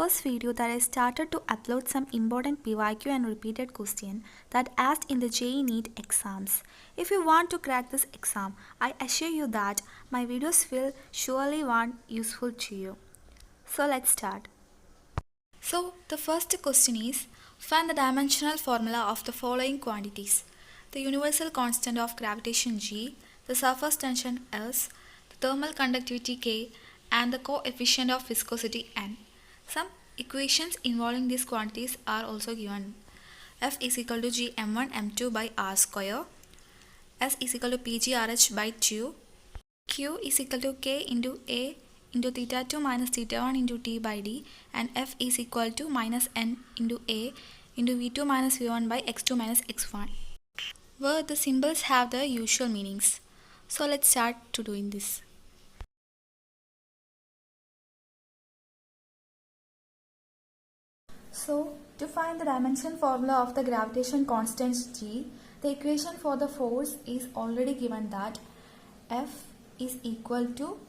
first video that I started to upload some important PYQ and repeated question that asked in the JEE NEET exams. If you want to crack this exam, I assure you that my videos will surely be useful to you. So let's start. So the first question is, find the dimensional formula of the following quantities: the universal constant of gravitation G, the surface tension S, the thermal conductivity K, and the coefficient of viscosity N. Some equations involving these quantities are also given. F is equal to G m1 m2 by r square, S is equal to pgrh by 2, Q is equal to K into A into theta 2 minus theta 1 into T by D, and F is equal to minus N into A into V2 minus V1 by X2 minus X1, where the symbols have the usual meanings. So let's start to doing this. So to find the dimension formula of the gravitation constant G, the equation for the force is already given that F is equal to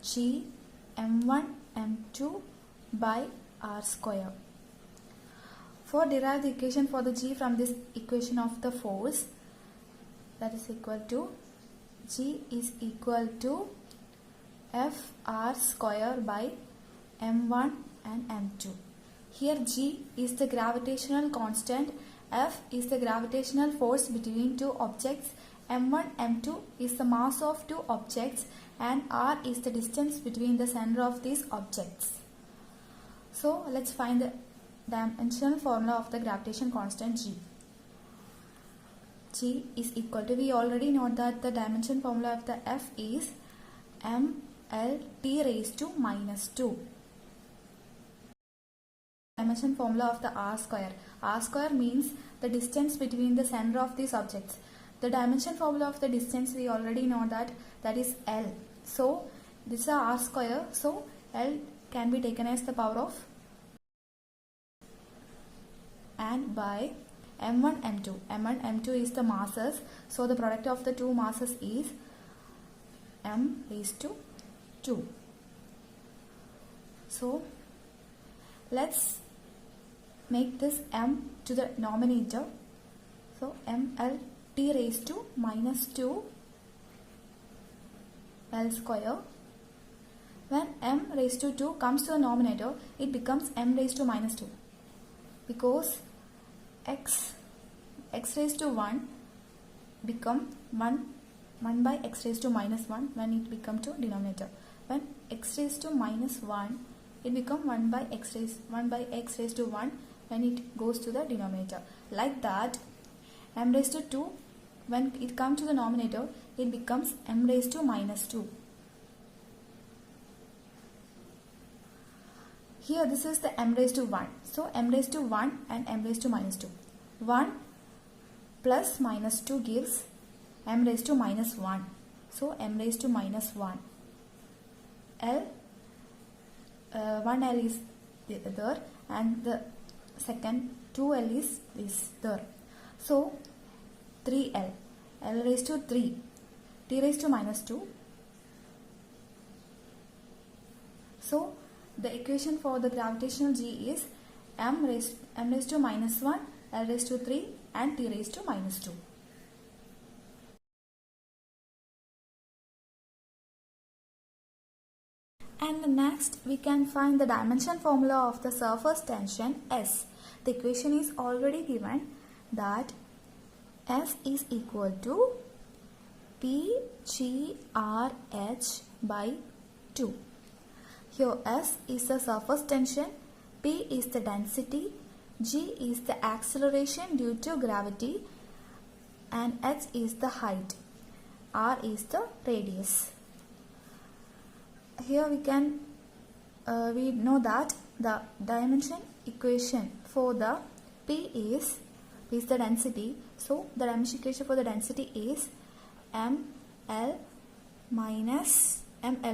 G m1 m2 by r square. For derive the equation for the G from this equation of the force, that is equal to G is equal to F r square by m1 and m2. Here G is the gravitational constant, F is the gravitational force between two objects, m1, m2 is the mass of two objects, and r is the distance between the center of these objects. So let's find the dimensional formula of the gravitation constant G. G is equal to, we already know that the dimension formula of the F is mLt raised to minus 2. Dimension formula of the r square. R square means the distance between the center of these objects. The dimension formula of the distance, we already know that is L. So this is r square. So L can be taken as the power of and by m1 m2. m1 m2 is the masses. So the product of the two masses is m raised to 2. So let's make this m to the denominator. So mLt raised to minus 2 L square. When m raised to 2 comes to the denominator, it becomes m raised to minus 2, because x raised to 1 become 1 by x raised to minus 1 when it become to denominator. When x raised to minus 1, it become 1 by x raised to 1 when it goes to the denominator. Like that, m raised to 2, when it comes to the denominator, it becomes m raised to minus 2. Here this is the m raised to 1. So m raised to 1 and m raised to minus 2. 1 plus minus 2 gives m raised to minus 1. So m raised to minus 1. L 1L is there, and the second 2L is there. So 3L, L raised to 3, T raised to minus 2. So the equation for the gravitational G is m raised to minus 1, L raised to 3, and T raised to minus 2. And next we can find the dimension formula of the surface tension S. The equation is already given that S is equal to pgrh by 2. Here S is the surface tension, P is the density, G is the acceleration due to gravity, and H is the height, R is the radius. Here we know that the dimension equation for the P is the density. So the dimension equation for the density is mL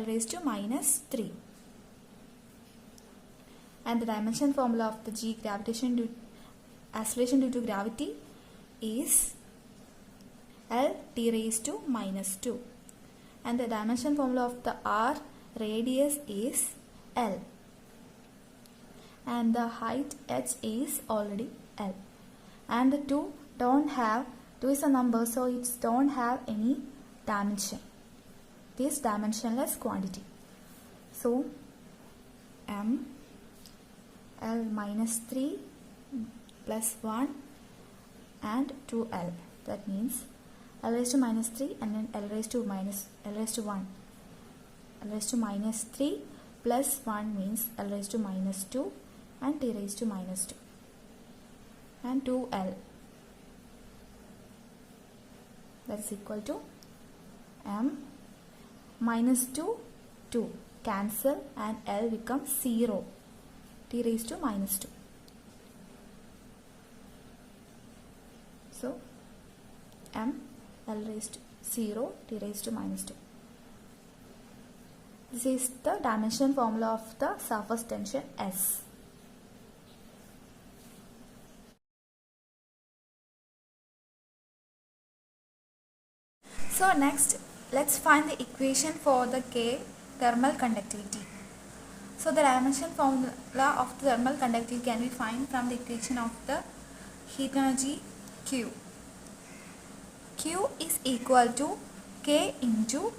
raised to minus 3. And the dimension formula of the G, acceleration due to gravity, is L_t raised to minus 2. And the dimension formula of the R, radius, is L. and the height h is already L. And the 2 is a number, so it don't have any dimension. This dimensionless quantity. So M L minus 3 plus 1 and 2L. That means L raised to minus 3 and then L raised to 1. L raised to minus 3 plus 1 means L raised to minus 2 and T raised to minus 2 and 2L. That's equal to M minus 2 cancel and L becomes 0. T raised to minus 2. So M L raised to 0 T raised to minus 2. This is the dimension formula of the surface tension S. So next, let's find the equation for the K thermal conductivity. So the dimension formula of the thermal conductivity can be found from the equation of the heat energy Q. Q is equal to K into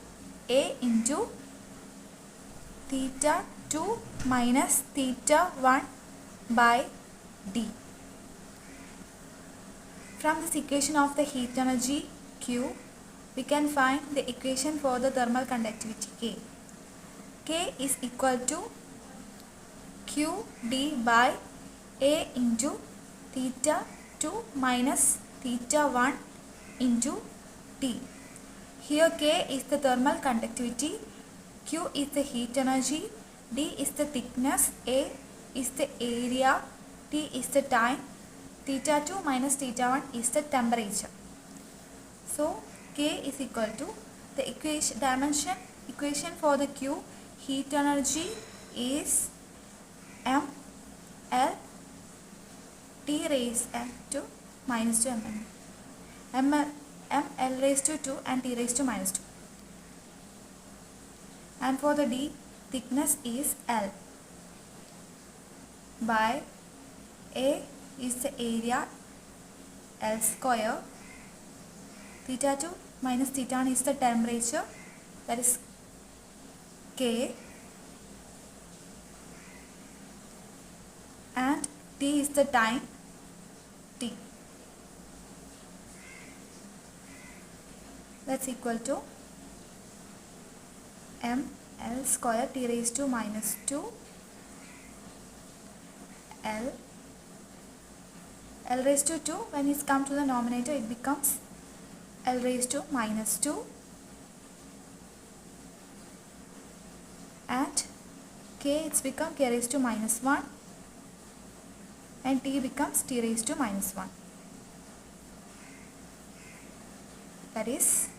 A into theta 2 minus theta 1 by D. From this equation of the heat energy Q, we can find the equation for the thermal conductivity K. K is equal to Q D by A into theta 2 minus theta 1 into T. Here K is the thermal conductivity, Q is the heat energy, D is the thickness, A is the area, T is the time, theta 2 minus theta 1 is the temperature. So K is equal to the equation for the Q heat energy is M L T raised to minus 2 M L raised to 2 and T raised to minus 2. And for the D, thickness is L by A is the area L square, theta 2 minus theta 1 is the temperature, that is K, and T is the time, T. That's equal to M L square T raised to minus 2 L raised to 2. When it's come to the denominator, it becomes L raised to minus 2 and K, it's become K raised to minus 1 and T becomes T raised to minus 1. That is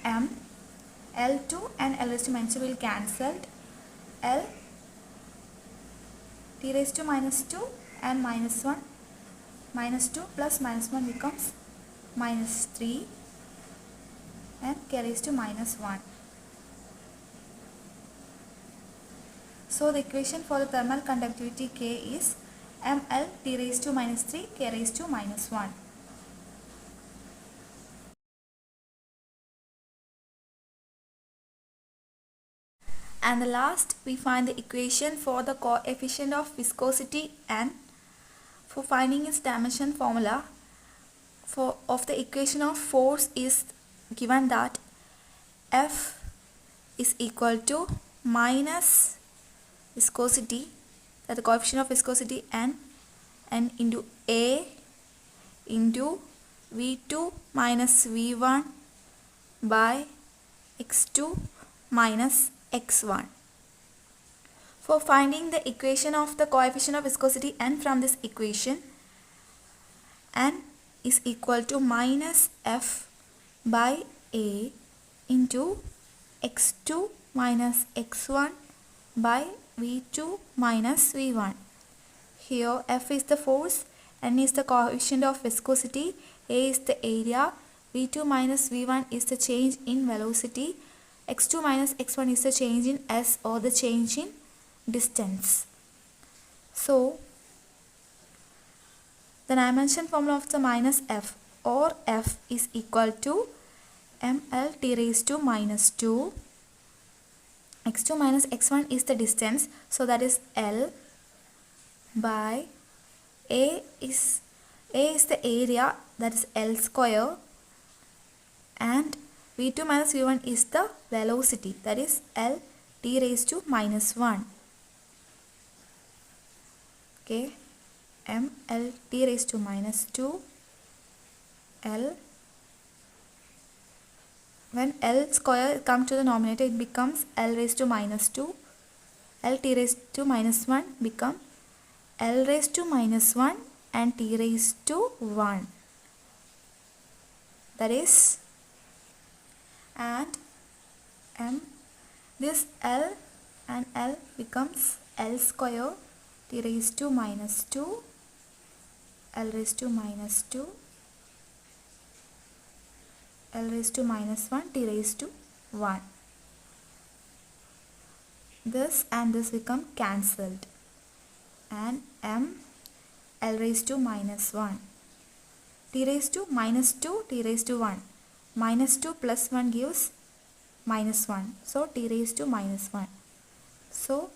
M L2 and L raised to minus 2 will cancel. L T raised to minus 2 and minus 1, minus 2 plus minus 1 becomes minus 3 and K raised to minus 1. So the equation for the thermal conductivity K is ML T raised to minus 3 K raised to minus 1. And the last, we find the equation for the coefficient of viscosity, and for finding its dimension formula of the equation of force is given that F is equal to minus viscosity, that the coefficient of viscosity N into A into V2 minus V1 by X2 minus X1. For finding the equation of the coefficient of viscosity N from this equation, N is equal to minus F by A into X2 minus X1 by V2 minus V1. Here F is the force, N is the coefficient of viscosity, A is the area, V2 minus V1 is the change in velocity, X2 minus X1 is the change in S or the change in distance. So the dimension formula of the minus f, or f is equal to ml t raised to minus 2. x2 minus x1 is the distance, so that is L by A is the area, that is L square, and v2 minus v1 is the velocity, that is L t raised to minus 1. Okay, ml t raised to minus 2 L. When L square comes to the numerator, it becomes L raised to minus 2. L t raised to minus 1 become L raised to minus 1 and t raised to 1. That is, and this L and L becomes L square t raised to minus 2, L raised to minus 2, L raised to minus 1, t raised to 1. This and this become cancelled, and L raised to minus 1, t raised to minus 2, t raised to 1. Minus 2 plus 1 gives minus 1. So t raised to minus 1. So